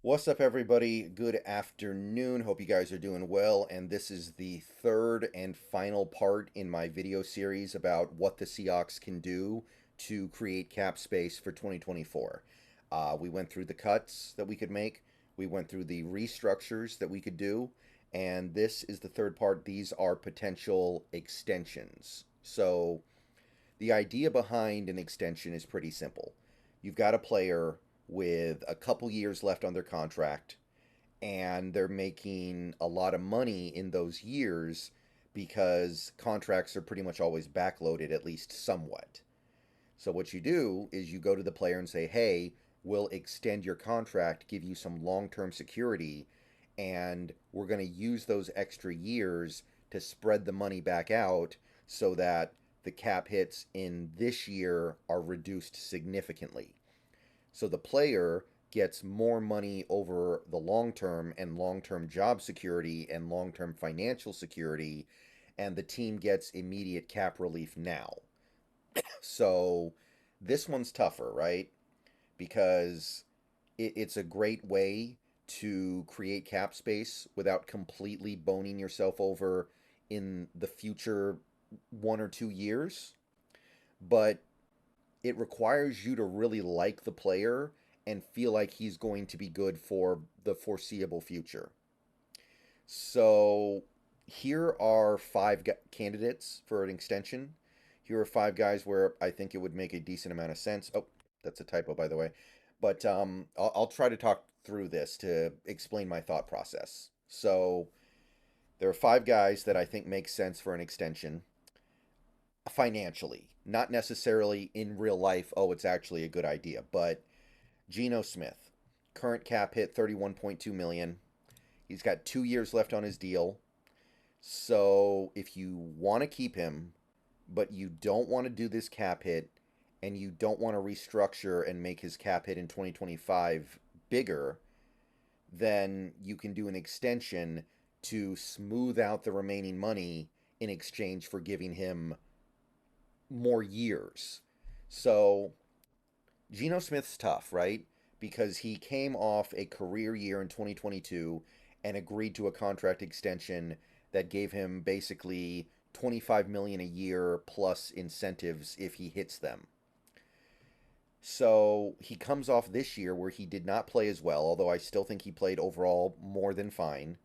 What's up, everybody? Good afternoon. Hope you guys are doing well. And this is the third and final part in my video series about what the Seahawks can do to create cap space for 2024. We went through the cuts that we could make, we went through the restructures that we could do, and this is the third part. These are potential extensions. So, the idea behind an extension is pretty simple. You've got a player with a couple years left on their contract, and they're making a lot of money in those years because contracts are pretty much always backloaded, at least somewhat. So, what you do is you go to the player and say, hey, we'll extend your contract, give you some long term security, and we're going to use those extra years to spread the money back out so that the cap hits in this year are reduced significantly. So the player gets more money over the long term and long term job security and long term financial security, and the team gets immediate cap relief now. So this one's tougher, right? Because it's a great way to create cap space without completely boning yourself over in the future 1 or 2 years. But it requires you to really like the player and feel like he's going to be good for the foreseeable future. So here are five candidates for an extension. Here are five guys where I think it would make a decent amount of sense. Oh, that's a typo, by the way. But I'll try to talk through this to explain my thought process. So there are five guys that I think make sense for an extension financially, not necessarily in real life. Oh, it's actually a good idea, but Gino Smith, current cap hit 31.2 million. He's got 2 years left on his deal. So if you want to keep him, but you don't want to do this cap hit and you don't want to restructure and make his cap hit in 2025 bigger, then you can do an extension to smooth out the remaining money in exchange for giving him more years. So Geno Smith's tough, right? Because he came off a career year in 2022 and agreed to a contract extension that gave him basically 25 million a year plus incentives if he hits them. So he comes off this year where he did not play as well, although I still think he played overall more than fine.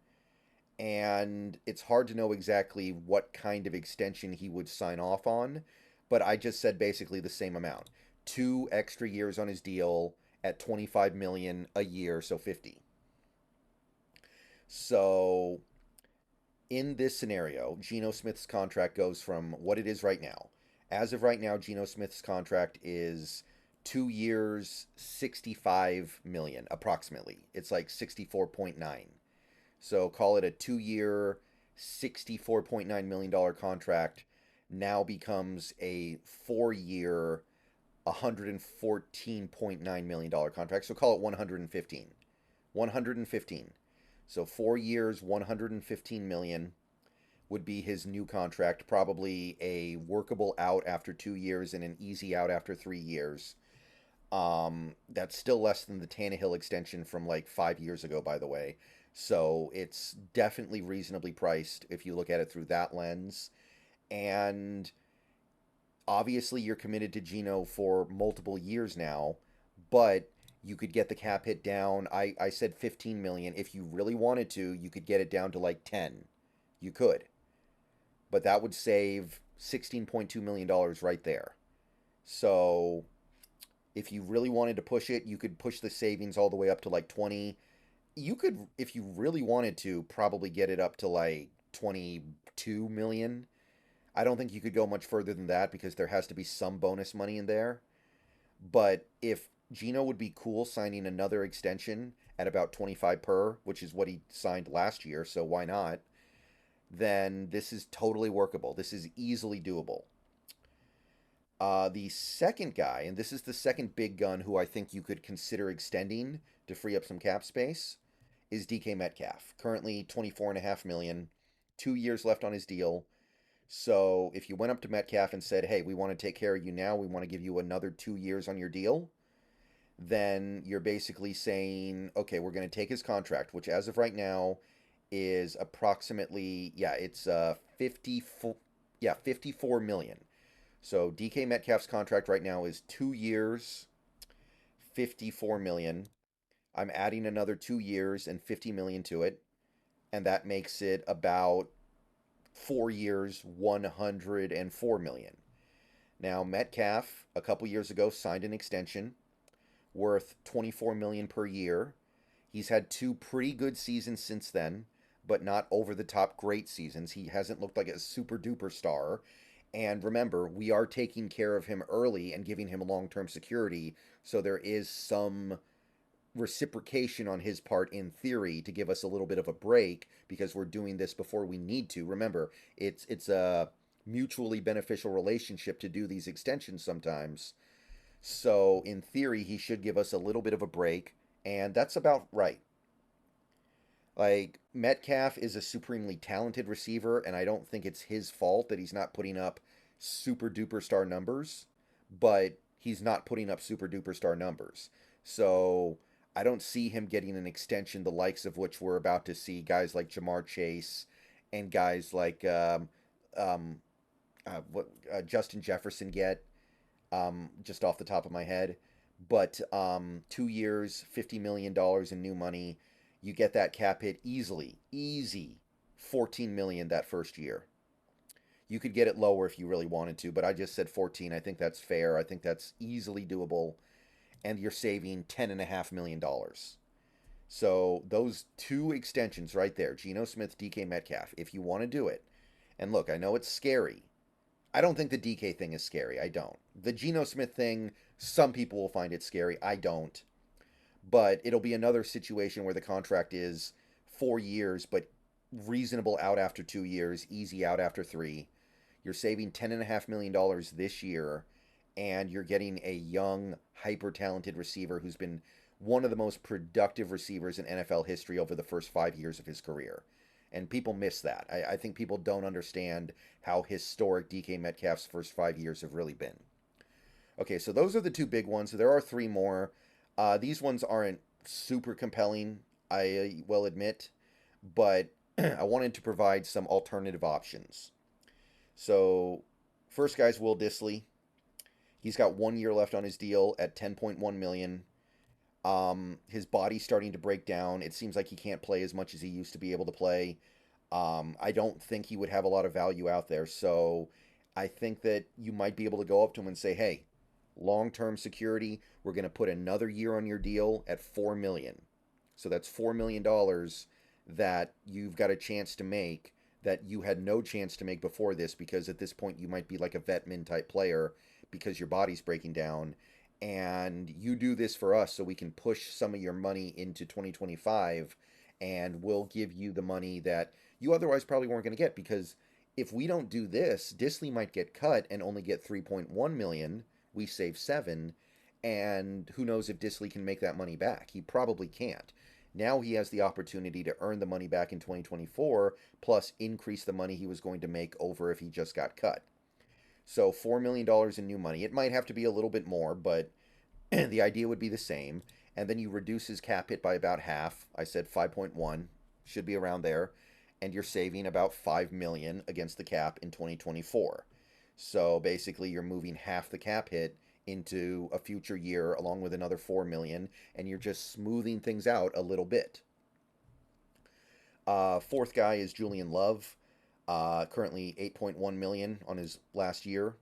And it's hard to know exactly what kind of extension he would sign off on, but I just said basically the same amount. 2 extra years on his deal at 25 million a year, so 50. So in this scenario, Geno Smith's contract goes from what it is right now. As of right now, Geno Smith's contract is 2 years, 65 million approximately. It's like 64.9. So call it a 2 year, $64.9 million contract now becomes a 4 year, $114.9 million contract. So call it 115. 115. So 4 years, 115 million would be his new contract. Probably a workable out after 2 years and an easy out after 3 years. That's still less than the Tannehill extension from like 5 years ago, by the way. So it's definitely reasonably priced if you look at it through that lens. And obviously you're committed to Geno for multiple years now, but you could get the cap hit down. I said 15 million. If you really wanted to, you could get it down to like 10. You could. But that would save $16.2 million right there. So if you really wanted to push it, you could push the savings all the way up to like 20. You could, if you really wanted to, probably get it up to like 22 million. I don't think you could go much further than that because there has to be some bonus money in there. But if Gino would be cool signing another extension at about 25 per, which is what he signed last year, so why not? Then this is totally workable. This is easily doable. The second guy, and this is the second big gun who I think you could consider extending to free up some cap space, is DK Metcalf. Currently 24.5 million, 2 years left on his deal. So if you went up to Metcalf and said, hey, we want to take care of you now, we want to give you another 2 years on your deal, then you're basically saying, okay, we're going to take his contract, which as of right now is approximately, yeah, it's 54, yeah, 54 million. So DK Metcalf's contract right now is 2 years, 54 million. I'm adding another 2 years and 50 million to it, and that makes it about 4 years, 104 million. Now, Metcalf, a couple years ago, signed an extension worth 24 million per year. He's had two pretty good seasons since then, but not over the top great seasons. He hasn't looked like a super duper star. And remember, we are taking care of him early and giving him long term security. So there is some reciprocation on his part in theory to give us a little bit of a break because we're doing this before we need to. Remember, it's a mutually beneficial relationship to do these extensions sometimes. So in theory, he should give us a little bit of a break, and that's about right. Like, Metcalf is a supremely talented receiver, and I don't think it's his fault that he's not putting up super duper star numbers, but he's not putting up super duper star numbers. So I don't see him getting an extension, the likes of which we're about to see guys like Jamar Chase and guys like um, Justin Jefferson get, just off the top of my head. But 2 years, $50 million in new money, you get that cap hit easily, easy, 14 million that first year. You could get it lower if you really wanted to, but I just said 14. I think that's fair. I think that's easily doable, and you're saving $10.5 million. So those two extensions right there, Geno Smith, DK Metcalf, if you want to do it, and look, I know it's scary. I don't think the DK thing is scary. I don't. The Geno Smith thing, some people will find it scary. I don't. But it'll be another situation where the contract is 4 years, but reasonable out after 2 years, easy out after three. You're saving $10.5 million this year, and you're getting a young, hyper talented receiver who's been one of the most productive receivers in NFL history over the first 5 years of his career. And people miss that. I think people don't understand how historic DK Metcalf's first 5 years have really been. Okay, so those are the two big ones. There are three more. These ones aren't super compelling, I will admit, but I wanted to provide some alternative options. So, first guy's Will Dissly. He's got 1 year left on his deal at 10.1 million. His body's starting to break down. It seems like he can't play as much as he used to be able to play. I don't think he would have a lot of value out there. So I think that you might be able to go up to him and say, hey, long-term security, we're going to put another year on your deal at 4 million. So that's $4 million that you've got a chance to make that you had no chance to make before this, because at this point you might be like a vet min type player because your body's breaking down, and you do this for us so we can push some of your money into 2025, and we'll give you the money that you otherwise probably weren't going to get, because if we don't do this, Disley might get cut and only get 3.1 million. We save 7, and who knows if Disley can make that money back. He probably can't. Now he has the opportunity to earn the money back in 2024, plus increase the money he was going to make over if he just got cut. So $4 million in new money. It might have to be a little bit more, but the idea would be the same. And then you reduce his cap hit by about half. I said 5.1, should be around there. And you're saving about 5 million against the cap in 2024. So basically you're moving half the cap hit into a future year along with another 4 million, and you're just smoothing things out a little bit. Fourth guy is Julian Love, currently 8.1 million on his last year.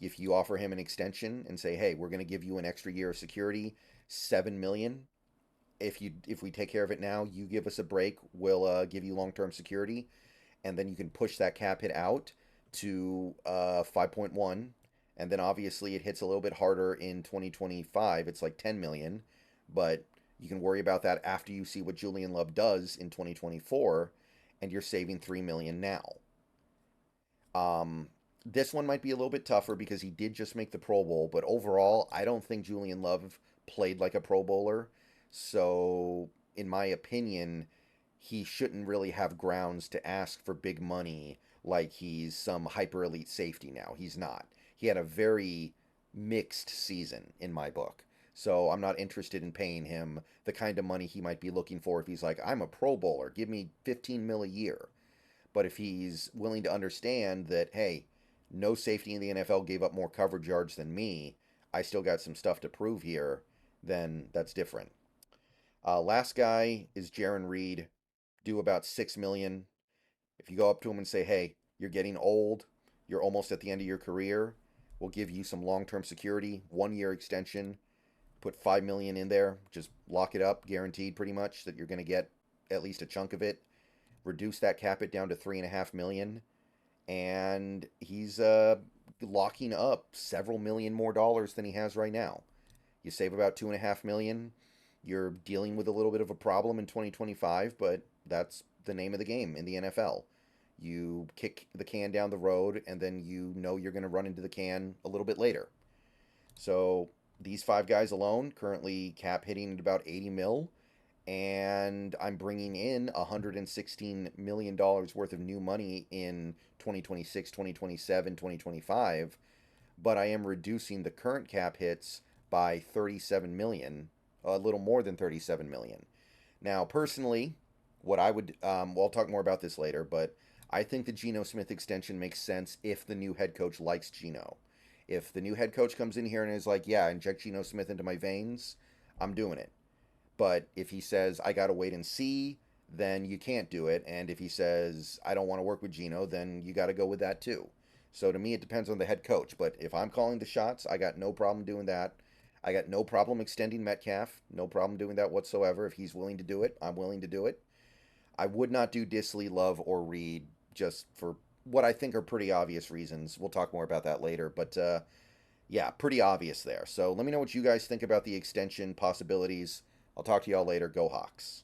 If you offer him an extension and say, hey, we're going to give you an extra year of security, 7 million. If we take care of it now, you give us a break, we'll give you long-term security, and then you can push that cap hit out to 5.1. And then obviously it hits a little bit harder in 2025. It's like 10 million, but you can worry about that after you see what Julian Love does in 2024, and you're saving 3 million now. This one might be a little bit tougher because he did just make the Pro Bowl, but overall, I don't think Julian Love played like a Pro Bowler. So, in my opinion, he shouldn't really have grounds to ask for big money like he's some hyper elite safety now. He's not. He had a very mixed season in my book. So I'm not interested in paying him the kind of money he might be looking for if he's like, I'm a Pro Bowler, give me 15 mil a year. But if he's willing to understand that, hey, no safety in the NFL gave up more coverage yards than me, I still got some stuff to prove here, then that's different. Last guy is Jaron Reed, due about 6 million. If you go up to him and say, hey, you're getting old, you're almost at the end of your career, we'll give you some long-term security, 1 year extension, put 5 million in there, just lock it up, guaranteed pretty much that you're going to get at least a chunk of it. Reduce that cap it down to 3.5 million, and he's locking up several million more dollars than he has right now. You save about 2.5 million. You're dealing with a little bit of a problem in 2025, but that's the name of the game in the NFL. You kick the can down the road, and then you know you're going to run into the can a little bit later. So these five guys alone currently cap hitting at about 80 mil, and I'm bringing in $116 million worth of new money in 2026, 2027, 2025, but I am reducing the current cap hits by 37 million, a little more than 37 million. Now, personally, what I would, well, I'll talk more about this later, but I think the Gino Smith extension makes sense if the new head coach likes Gino. If the new head coach comes in here and is like, yeah, inject Gino Smith into my veins, I'm doing it. But if he says, I got to wait and see, then you can't do it. And if he says, I don't want to work with Gino, then you got to go with that too. So to me, it depends on the head coach. But if I'm calling the shots, I got no problem doing that. I got no problem extending Metcalf. No problem doing that whatsoever. If he's willing to do it, I'm willing to do it. I would not do Disley, Love, or Reed just for what I think are pretty obvious reasons. We'll talk more about that later. But yeah, pretty obvious there. So let me know what you guys think about the extension possibilities. I'll talk to y'all later. Go Hawks.